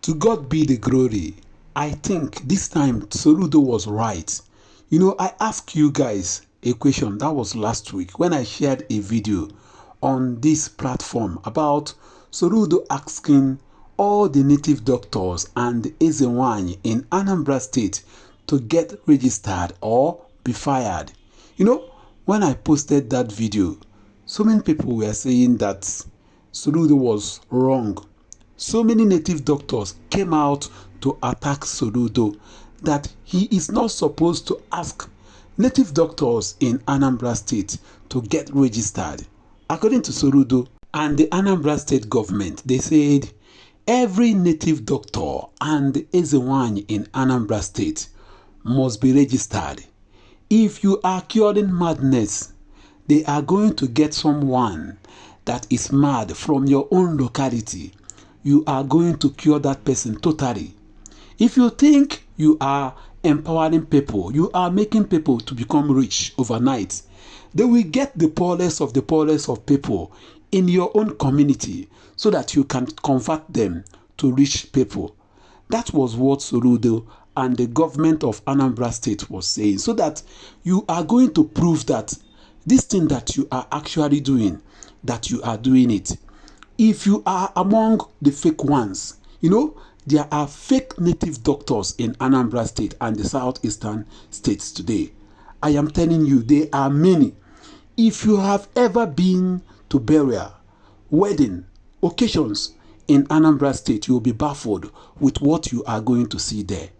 To God be the glory. I think this time Soludo was right. You know, I asked you guys a question that was last week when I shared a video on this platform about Soludo asking all the native doctors and Ezenwany in Anambra State to get registered or be fired. You know, when I posted that video, so many people were saying that Soludo was wrong. So many native doctors came out to attack Soludo that he is not supposed to ask native doctors in Anambra State to get registered. According to Soludo and the Anambra State government, they said every native doctor and Ezenwany in Anambra State must be registered. If you are curing madness, they are going to get someone that is mad from your own locality. You are going to cure that person totally. If you think you are empowering people, you are making people to become rich overnight, they will get the poorest of people in your own community so that you can convert them to rich people. That was what Soludo and the government of Anambra State was saying, so that you are going to prove that this thing that you are actually doing, that you are doing it. If you are among the fake ones, you know, there are fake native doctors in Anambra State and the southeastern states today. I am telling you, there are many. If you have ever been to burial, wedding, occasions in Anambra State, you will be baffled with what you are going to see there.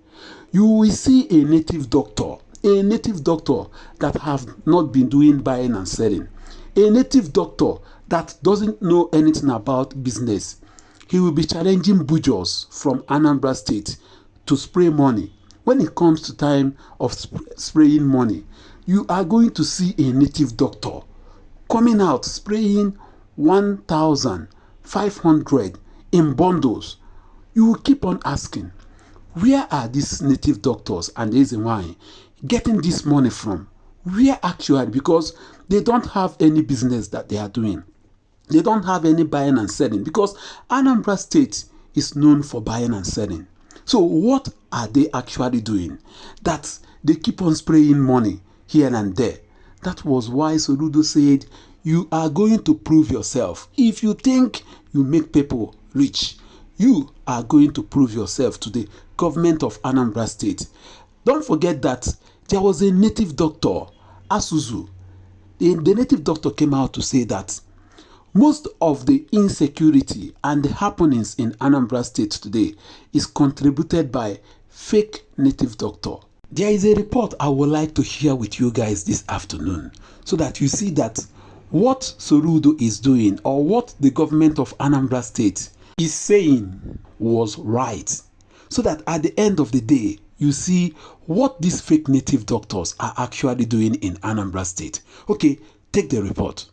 You will see a native doctor that have not been doing buying and selling, a native doctor that doesn't know anything about business. He will be challenging butchers from Anambra State to spray money. When it comes to time of spraying money, you are going to see a native doctor coming out spraying 1,500 in bundles. You will keep on asking, where are these native doctors and Ezenwany getting this money from? Where actually? Because they don't have any business that they are doing. They don't have any buying and selling, because Anambra State is known for buying and selling. So what are they actually doing that they keep on spraying money here and there? That was why Soludo said, you are going to prove yourself. If you think you make people rich, you are going to prove yourself to the government of Anambra State. Don't forget that there was a native doctor, Asuzu. The native doctor came out to say that most of the insecurity and the happenings in Anambra State today is contributed by fake native doctor. There is a report I would like to share with you guys this afternoon so that you see that what Soludo is doing, or what the government of Anambra State is saying, was right. So that at the end of the day, you see what these fake native doctors are actually doing in Anambra State. Okay, take the report.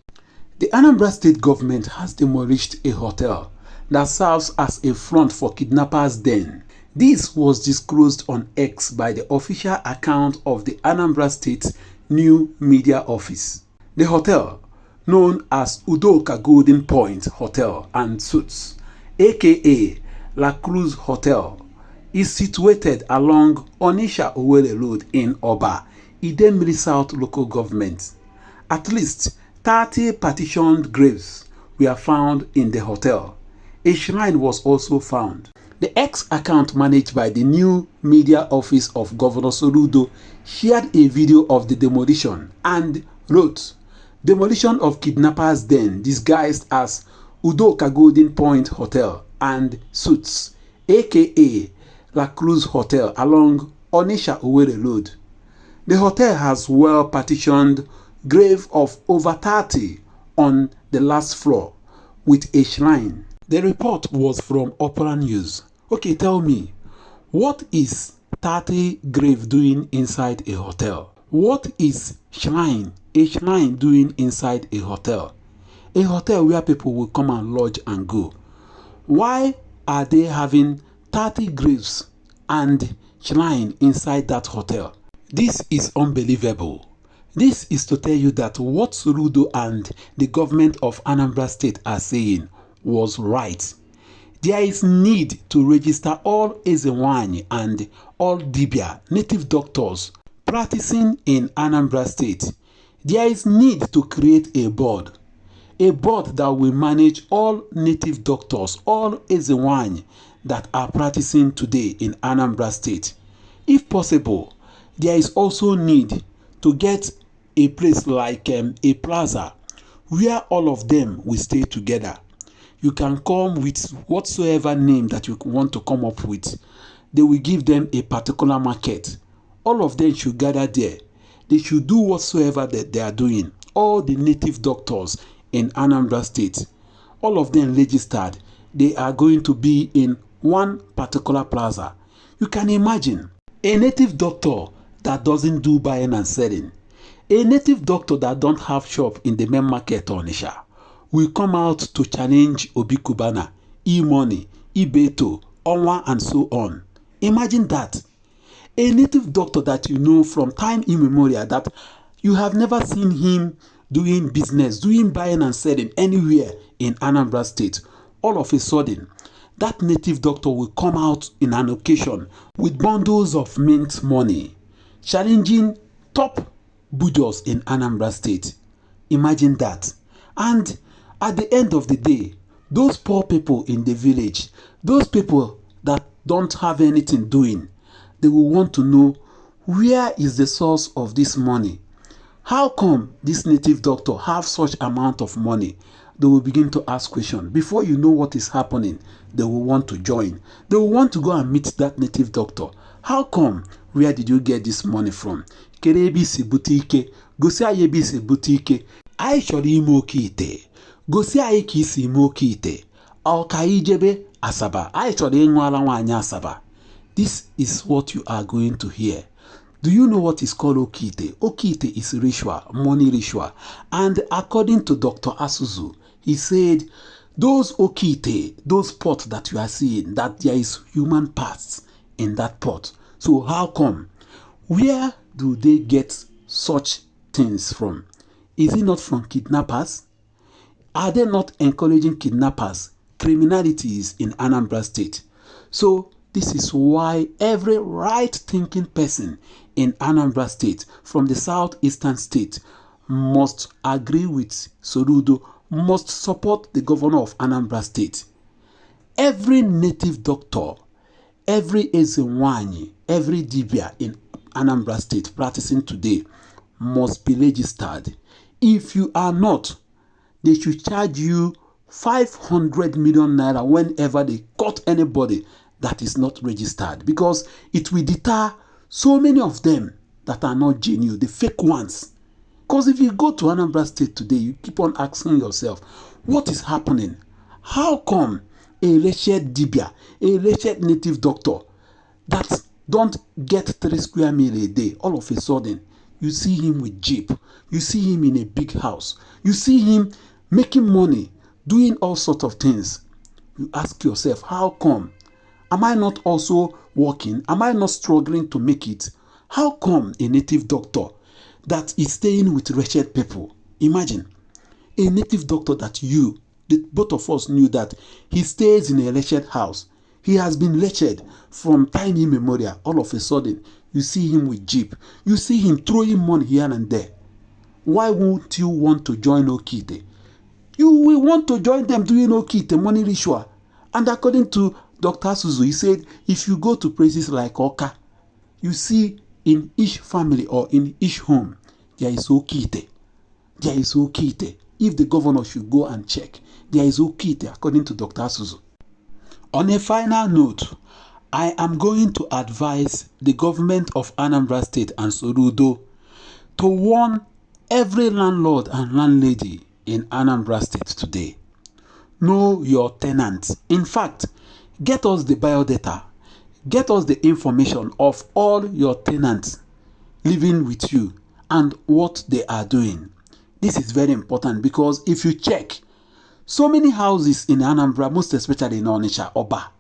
The Anambra State government has demolished a hotel that serves as a front for kidnappers' den. This was disclosed on X by the official account of the Anambra State New Media Office. The hotel, known as Udoka Golden Point Hotel and Suites, aka La Cruz Hotel, is situated along Onisha Owerri Road in Oba, Idemili South local government. At least 30 partitioned graves were found in the hotel. A shrine was also found. The X account managed by the New Media Office of Governor Soludo shared a video of the demolition and wrote, "Demolition of kidnappers' den disguised as Udoka Golden Point Hotel and Suites, aka La Cruz Hotel along Onisha Owerri Road. The hotel has well-partitioned grave of over 30 on the last floor with a shrine." The report was from Opera News. Okay, tell me, what is 30 grave doing inside a hotel? What is a shrine doing inside a hotel? A hotel where people will come and lodge and go. Why are they having 30 graves and shrine inside that hotel? This is unbelievable. This is to tell you that what Soludo and the government of Anambra State are saying was right. There is need to register all Ezenwany and all Dibia native doctors practicing in Anambra State. There is need to create a board that will manage all native doctors, all Ezenwany that are practicing today in Anambra State. If possible, there is also need to get a place like a plaza where all of them will stay together. You can come with whatsoever name that you want to come up with. They will give them a particular market. All of them should gather there. They should do whatsoever that they are doing. All the native doctors in Anambra State, all of them registered. They are going to be in one particular plaza. You can imagine a native doctor that doesn't do buying and selling, a native doctor that don't have shop in the main market on Onitsha will come out to challenge Obi Kubana, E-Money, Ibeto, Onwa, and so on. Imagine that. A native doctor that you know from time immemorial, that you have never seen him doing business, doing buying and selling anywhere in Anambra State. All of a sudden, that native doctor will come out in an occasion with bundles of mint money, challenging top bujos in Anambra State. Imagine that. And at the end of the day, those poor people in the village, those people that don't have anything doing, they will want to know, where is the source of this money? How come this native doctor have such amount of money? They will begin to ask questions. Before you know what is happening, they will want to join. They will want to go and meet that native doctor. How come? Where did you get this money from? Kerebi si butike, gosi ayebi si butike, ai chori ime oke ite. Gosi anyị ka isi ime oke ite. Ọ ka ijebe Asaba. Anyị chọrọ ịṅụ ala nwaanyị Asaba. This is what you are going to hear. Do you know what is called okite? Okite is ritual, money ritual. And according to Dr. Asuzu, he said, those okite, those pots that you are seeing, that there is human parts in that pot. So how come? Where do they get such things from? Is it not from kidnappers? Are they not encouraging kidnappers? Criminality is in Anambra State. So this is why every right-thinking person in Anambra State, from the southeastern state, must agree with Soludo, must support the governor of Anambra State. Every native doctor, every Ezenwany, every Dibia in Anambra State practicing today must be registered. If you are not, they should charge you 500 million naira whenever they caught anybody that is not registered, because it will deter so many of them that are not genuine, the fake ones. Because if you go to Anambra State today, you keep on asking yourself, what is happening? How come a wretched Dibia, a wretched native doctor that don't get 3 square meals a day, all of a sudden, you see him with Jeep, you see him in a big house, you see him making money, doing all sorts of things. You ask yourself, how come? Am I not also working? Am I not struggling to make it? How come a native doctor that is staying with wretched people? Imagine a native doctor that both of us knew that he stays in a wretched house. He has been wretched from time immemorial. All of a sudden, you see him with Jeep. You see him throwing money here and there. Why won't you want to join Okite? You will want to join them doing Okite, money ritual. And according to Dr. Suzu, he said, if you go to places like Oka, you see in each family or in each home, there is Okite. There is Okite. If the governor should go and check, there is Okite, according to Dr. Suzu. On a final note, I am going to advise the government of Anambra State and Soludo to warn every landlord and landlady in Anambra State today. Know your tenants. In fact, get us the biodata. Get us the information of all your tenants living with you and what they are doing. This is very important, because if you check, so many houses in Anambra, most especially in Onitsha, Oba,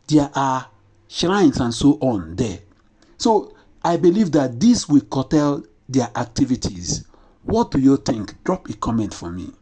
there are shrines and so on there. So I believe that this will curtail their activities. What do you think? Drop a comment for me.